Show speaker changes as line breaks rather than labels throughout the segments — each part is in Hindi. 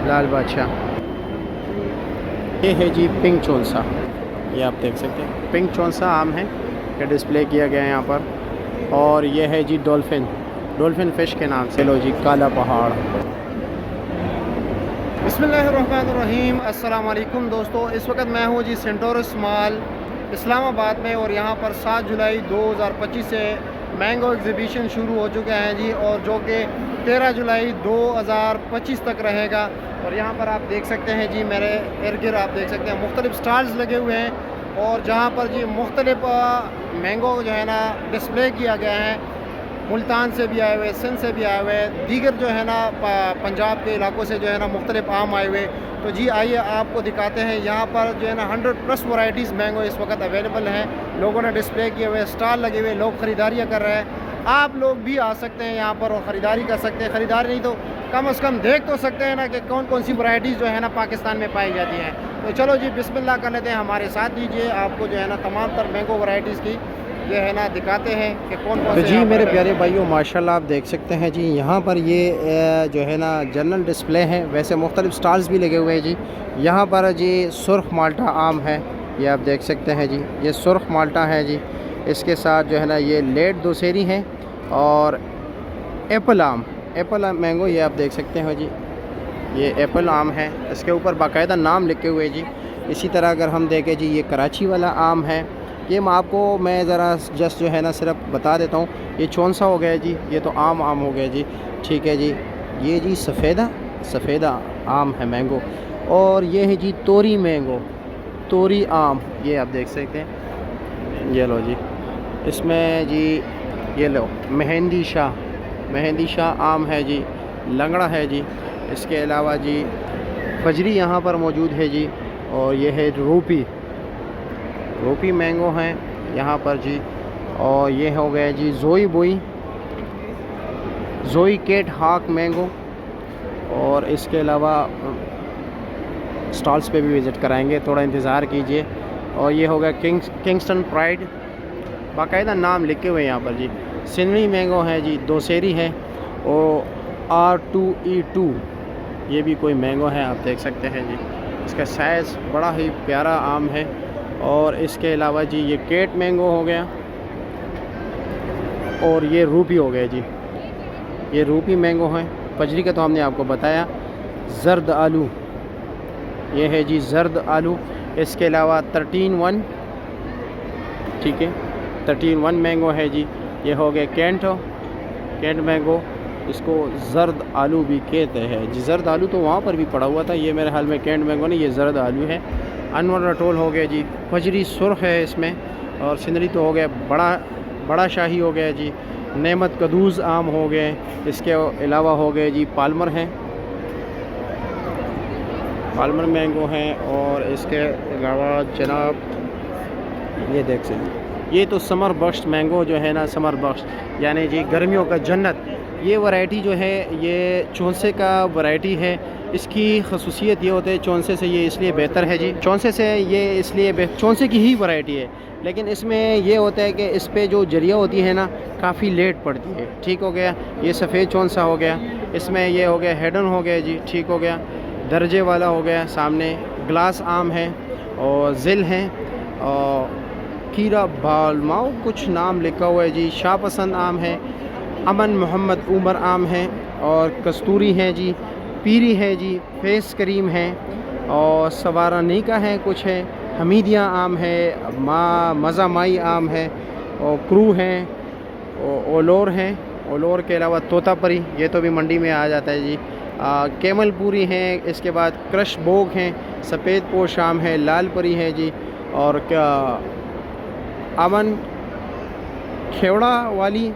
लाल बादशाह। ये है जी पिंक चौंसा, ये आप देख सकते हैं पिंक चौंसा आम है, ये डिस्प्ले किया गया है यहाँ पर। और ये है जी डॉल्फिन फ़िश के नाम से। लो जी काला पहाड़। बिस्मिल्लाहिर्रहमानिर्रहीम, अस्सलाम वालेकुम दोस्तों। इस वक्त मैं हूँ जी सेंटोरस मॉल इस्लामाबाद में, और यहाँ पर 7 जुलाई 2025 से मैंगो एग्ज़िबिशन शुरू हो चुके हैं जी, और जो कि 13 जुलाई 2025 तक रहेगा। और यहाँ पर आप देख सकते हैं जी, मेरे इर्द गिर्द आप देख सकते हैं मुख्तलिफ स्टॉल्स लगे हुए हैं, और जहाँ पर जी मुख्तलिफ मैंगो जो है ना डिस्प्ले किया गया है। मुल्तान से भी आए हुए, सिंध से भी आए हुए, दीगर जो है ना पंजाब के इलाकों से जो है ना मुख्तलिफ आम आए हुए। तो जी आइए आपको दिखाते हैं। यहाँ पर जो है ना 100+ वैरायटीज़ मैंगो इस वक्त अवेलेबल हैं। लोगों ने डिस्प्ले किए हुए, स्टॉल लगे हुए, लोग ख़रीदारियाँ कर रहे हैं। आप लोग भी आ सकते हैं यहाँ पर और ख़रीदारी कर सकते हैं। ख़रीदारी नहीं तो कम से कम देख तो सकते हैं ना कि कौन कौन सी वैरायटीज़ जो है ना पाकिस्तान में पाई जाती हैं। तो चलो जी बिस्मिल्लाह कर लेते हैं, हमारे साथ दीजिए। आपको जो है ना तमाम तर मैंगो वैरायटीज़ की ये है ना दिखाते हैं कि कौन कौन से। जी मेरे प्यारे भाइयों, माशाल्लाह आप देख सकते हैं जी, यहाँ पर ये जो है ना जनरल डिस्प्ले है। वैसे मुख्तलिफ स्टॉल्स भी लगे हुए हैं जी। यहाँ पर जी सुर्ख माल्टा आम है, ये आप देख सकते हैं जी, ये सुर्ख माल्टा है जी। इसके साथ जो है ना ये लेट दोसेरी है, और एप्पल मैंगो, ये आप देख सकते हैं जी, ये एप्पल आम है। इसके ऊपर बाकायदा नाम लिखे हुए जी। इसी तरह अगर हम देखें जी, ये कराची वाला आम है। ये मैं ज़रा जस्ट जो है ना सिर्फ बता देता हूँ। ये चौंसा हो गया जी, ये तो आम हो गया जी, ठीक है जी। ये जी सफ़ेदा आम है मैंगो। और ये है जी तोरी आम, ये आप देख सकते हैं। ये लो जी, इसमें जी ये लो मेहंदी शाह आम है जी, लंगड़ा है जी। इसके अलावा जी फजरी यहाँ पर मौजूद है जी। और ये है रूपी मैंगो हैं यहाँ पर जी। और ये हो गया जी जोई केट हाक मैंगो। और इसके अलावा स्टॉल्स पे भी विज़िट कराएंगे, थोड़ा इंतज़ार कीजिए। और ये हो गया किंगस्टन प्राइड, बाकायदा नाम लिखे हुए हैं यहाँ पर जी। सिंधी मैंगो है जी, दोसेरी है, और R2E2 ये भी कोई मैंगो है, आप देख सकते हैं जी। इसका साइज़ बड़ा ही प्यारा आम है। और इसके अलावा जी ये केट मैंगो हो गया, और ये रूपी हो गया जी, ये रूपी मैंगो है। फजरी का तो हमने आपको बताया। जर्द आलू, ये है जी जर्द आलू। इसके अलावा 13-1, ठीक है, 13-1 मैंगो है जी। ये हो गया कैंट मैंगो, इसको जर्द आलू भी कहते हैं जी। जर्द आलू तो वहाँ पर भी पड़ा हुआ था, ये मेरे हाल में कैंट मैंगो नहीं, ये जर्द आलू है। अनवर रटोल हो गया जी, फजरी सुर्ख है इसमें। और सिंदरी तो हो गया, बड़ा शाही हो गया जी। नेमत कदूज़ आम हो गए। इसके अलावा हो गए जी पाल्मर मैंगो हैं। और इसके अलावा जनाब ये देख सकते, ये तो समर बख्श मैंगो जो है ना, समर बख्श यानी जी गर्मियों का जन्नत। ये वैरायटी जो है ये चौंसे का वैरायटी है। इसकी खसूसियत ये होती है, चौंसे से ये इसलिए बेहतर है जी, चौंसे से ये इसलिए चौंसे की ही वैरायटी है। लेकिन इसमें ये होता है कि इस पे जो जरिया होती है ना काफ़ी लेट पड़ती है, ठीक हो गया। ये सफ़ेद चौंसा हो गया, इसमें ये हो गया हेडन हो गया जी, ठीक हो गया। दर्जे वाला हो गया, सामने ग्लास आम है, और जिल हैं, और कीरा बालमाओ कुछ नाम लिखा हुआ है जी। शाहपसंद आम है, अमन मोहम्मद उमर आम है, और कस्तूरी है जी, पीरी है जी, फेस करीम है, और सवारानिका है, कुछ है, हमीदिया आम है, मज़ा माई आम है, और क्रू हैं, और ओलोर के अलावा तोतापरी, ये तो भी मंडी में आ जाता है जी। केमल पूरी हैं। इसके बाद क्रश बोग हैं, सफ़ेद पोश आम है, लाल परी है जी। और क्या अमन खेवड़ा वाली,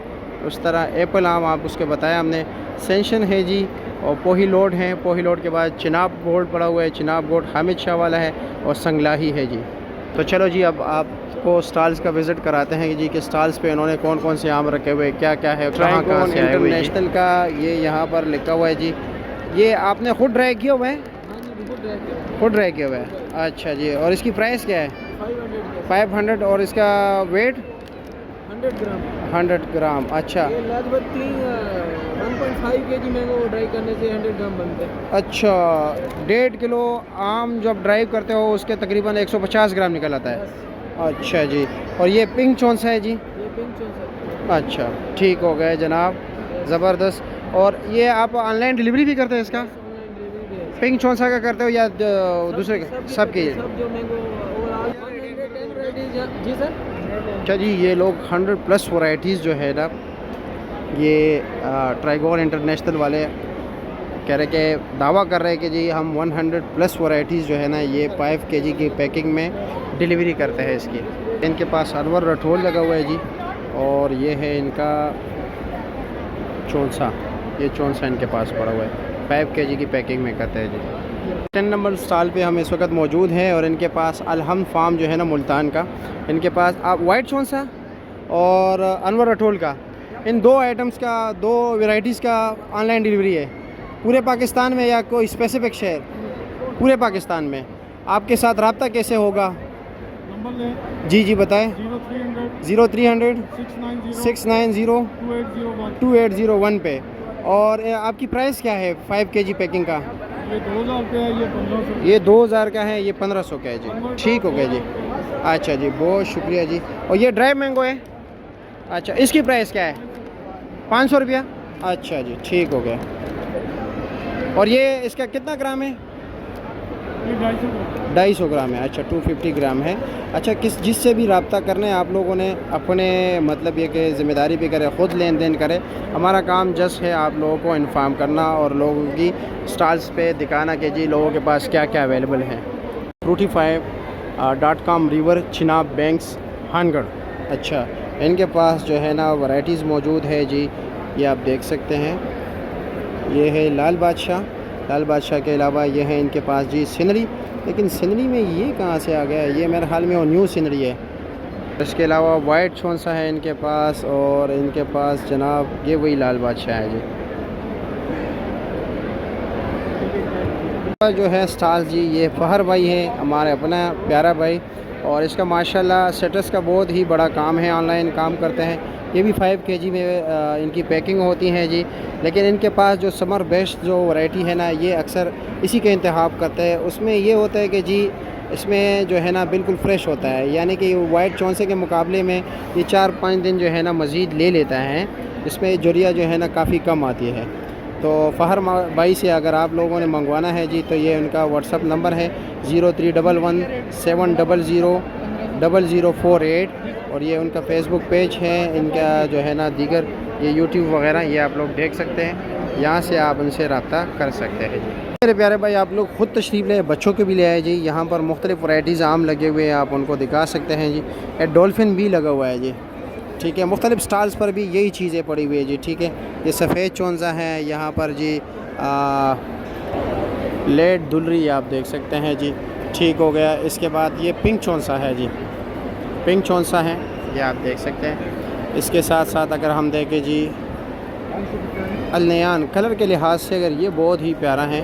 उस तरह एप्पल आम आप उसके बताया हमने। सेंशन है जी, और पोही लोड हैं। पोही लोड के बाद चिनाब गोल्ड पड़ा हुआ है, चिनाब गोल्ड हामिद शाह वाला है, और संगलाही है जी। तो चलो जी अब आपको स्टॉल्स का विज़िट कराते हैं जी कि स्टॉल्स पे इन्होंने कौन कौन से आम रखे हुए, क्या क्या है, कहाँ कहाँ से आए हुए। इंटरनेशनल का ये यहाँ पर लिखा हुआ है जी। ये आपने खुद ड्राई किया हुआ है? खुद ड्राई किया हुआ है, अच्छा जी। और इसकी प्राइस क्या है? 500। और इसका वेट 100 ग्राम। अच्छा,
1.5 kg मैंगो ड्राई करने से 100 ग्राम बनते हैं।
अच्छा, 1.5 किलो आम जब ड्राइव करते हो उसके तकरीबन 150 ग्राम निकल आता है। अच्छा जी। और ये पिंक चौन सा है जी?
ये पिंक चौन सा।
अच्छा, ठीक हो गए जनाब, ज़बरदस्त। और ये आप ऑनलाइन डिलीवरी भी करते हैं इसका?
ऑनलाइन डिलीवरी भी है।
पिंक चौन सा का करते हो या दूसरे का? सबके?
सब जो मैंगो ओवरऑल 110 वैरायटीज। जी सर।
अच्छा जी, ये लोग 100+ वैरायटीज़ जो है ना, ये ट्राइगोर इंटरनेशनल वाले कह रहे कि दावा कर रहे हैं कि जी हम 100+ वैरायटीज़ जो है ना ये 5 kg की पैकिंग में डिलीवरी करते हैं इसकी। इनके पास अनवर रठोल लगा हुआ है जी, और ये है इनका चौंसा, ये चौंसा इनके पास पड़ा हुआ है, 5 kg की पैकिंग में करते हैं जी। 10 नंबर स्टॉल पे हम इस वक्त मौजूद हैं और इनके पास अलहम्द फार्म जो है ना मुल्तान का, इनके पास आप वाइट चौंसा और अनवर रठोल का, इन 2 आइटम्स का, 2 वैरायटीज़ का ऑनलाइन डिलीवरी है पूरे पाकिस्तान में या कोई स्पेसिफिक शहर? पूरे पाकिस्तान में। आपके साथ रब्ता कैसे होगा? जी जी बताएं। 0300 690 2801 पे। और आपकी प्राइस क्या है 5 kg पैकिंग का?
ये 2000 का है, ये 1500।
ये 2000 का है, ये 1500 का है जी। ठीक हो गया जी। अच्छा जी, बहुत शुक्रिया जी। और ये ड्राई मैंगो है? अच्छा, इसकी प्राइस क्या है? 500 रुपया? अच्छा जी, ठीक हो गया। और ये इसका कितना ग्राम है?
ये
250 ग्राम है। अच्छा, 250 ग्राम है। अच्छा, जिससे भी रब्ता करना है आप लोगों ने अपने मतलब ये कि ज़िम्मेदारी पे करें, ख़ुद लेन देन करें। हमारा काम जस्ट है आप लोगों को इन्फॉर्म करना और लोगों की स्टॉल्स पे दिखाना कि जी लोगों के पास क्या क्या अवेलेबल है। fruity5.com river Chenab banks हानगढ़। अच्छा, इनके पास जो है ना वैरायटीज़ मौजूद है जी, ये आप देख सकते हैं। ये है लाल बादशाह के अलावा ये है इनके पास जी सिनरी, लेकिन सिनरी में ये कहाँ से आ गया? ये मेरे ख्याल में वो न्यू सिनरी है। इसके अलावा वाइट चौंसा है इनके पास, और इनके पास जनाब ये वही लाल बादशाह है जी। जो है स्टॉल जी, ये फ़हर भाई है, हमारे अपना प्यारा भाई, और इसका माशाल्लाह स्टेटस का बहुत ही बड़ा काम है, ऑनलाइन काम करते हैं। ये भी 5 kg में इनकी पैकिंग होती है जी। लेकिन इनके पास जो समर बेस्ट जो वैरायटी है ना, ये अक्सर इसी का इंतखाब करते हैं। उसमें ये होता है कि जी इसमें जो है ना बिल्कुल फ़्रेश होता है, यानी कि वाइट चौंसे के मुकाबले में ये 4-5 दिन जो है ना मज़ीद ले लेता है। इसमें जुरिया जो है ना काफ़ी कम आती है। तो फ़हर भाई से अगर आप लोगों ने मंगवाना है जी, तो ये उनका व्हाट्सअप नंबर है 0311 700 0048, और ये उनका फेसबुक पेज है। इनका जो है ना दीगर ये यूट्यूब वगैरह ये आप लोग देख सकते हैं, यहाँ से आप उनसे रब्ता कर सकते हैं जी। मेरे प्यारे भाई, आप लोग ख़ुद तशरीफ़ ले, बच्चों के भी ले आए जी। यहाँ पर मुख्तलिफ़ वैरायटीज़ आम लगे हुए हैं, आप उनको दिखा सकते हैं जी। एक डॉल्फिन भी लगा हुआ है जी, ठीक है। मुख्तलिफ़ स्टॉल्स पर भी यही चीज़ें पड़ी हुई है जी, ठीक है। ये सफ़ेद चौंसा है यहाँ पर जी, लेड दुलरी आप देख सकते हैं जी, ठीक हो गया। इसके बाद ये पिंक चौंसा है जी, पिंक चौंसा है, ये आप देख सकते हैं। इसके साथ साथ अगर हम देखें जी अलनयान, कलर के लिहाज से अगर ये बहुत ही प्यारा है,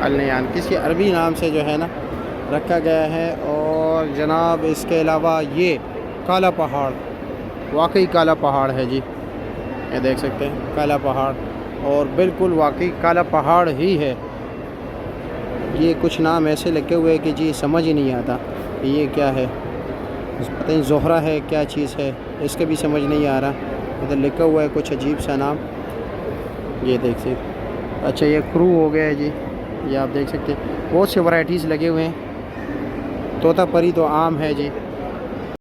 अलनयान किसी अरबी नाम से जो है ना रखा गया है। और जनाब इसके अलावा ये काला पहाड़, वाकई काला पहाड़ है जी, ये देख सकते हैं काला पहाड़, और बिल्कुल वाकई काला पहाड़ ही है। ये कुछ नाम ऐसे लगे हुए कि जी समझ ही नहीं आता ये क्या है, पता नहीं ज़ोहरा है क्या चीज़ है, इसका भी समझ नहीं आ रहा। इधर लिखा हुआ है कुछ अजीब सा नाम, ये देख सकते। अच्छा, ये क्रू हो गया है जी, ये आप देख सकते हैं। बहुत से वैरायटीज़ लगे हुए हैं। तोता परी तो आम है जी।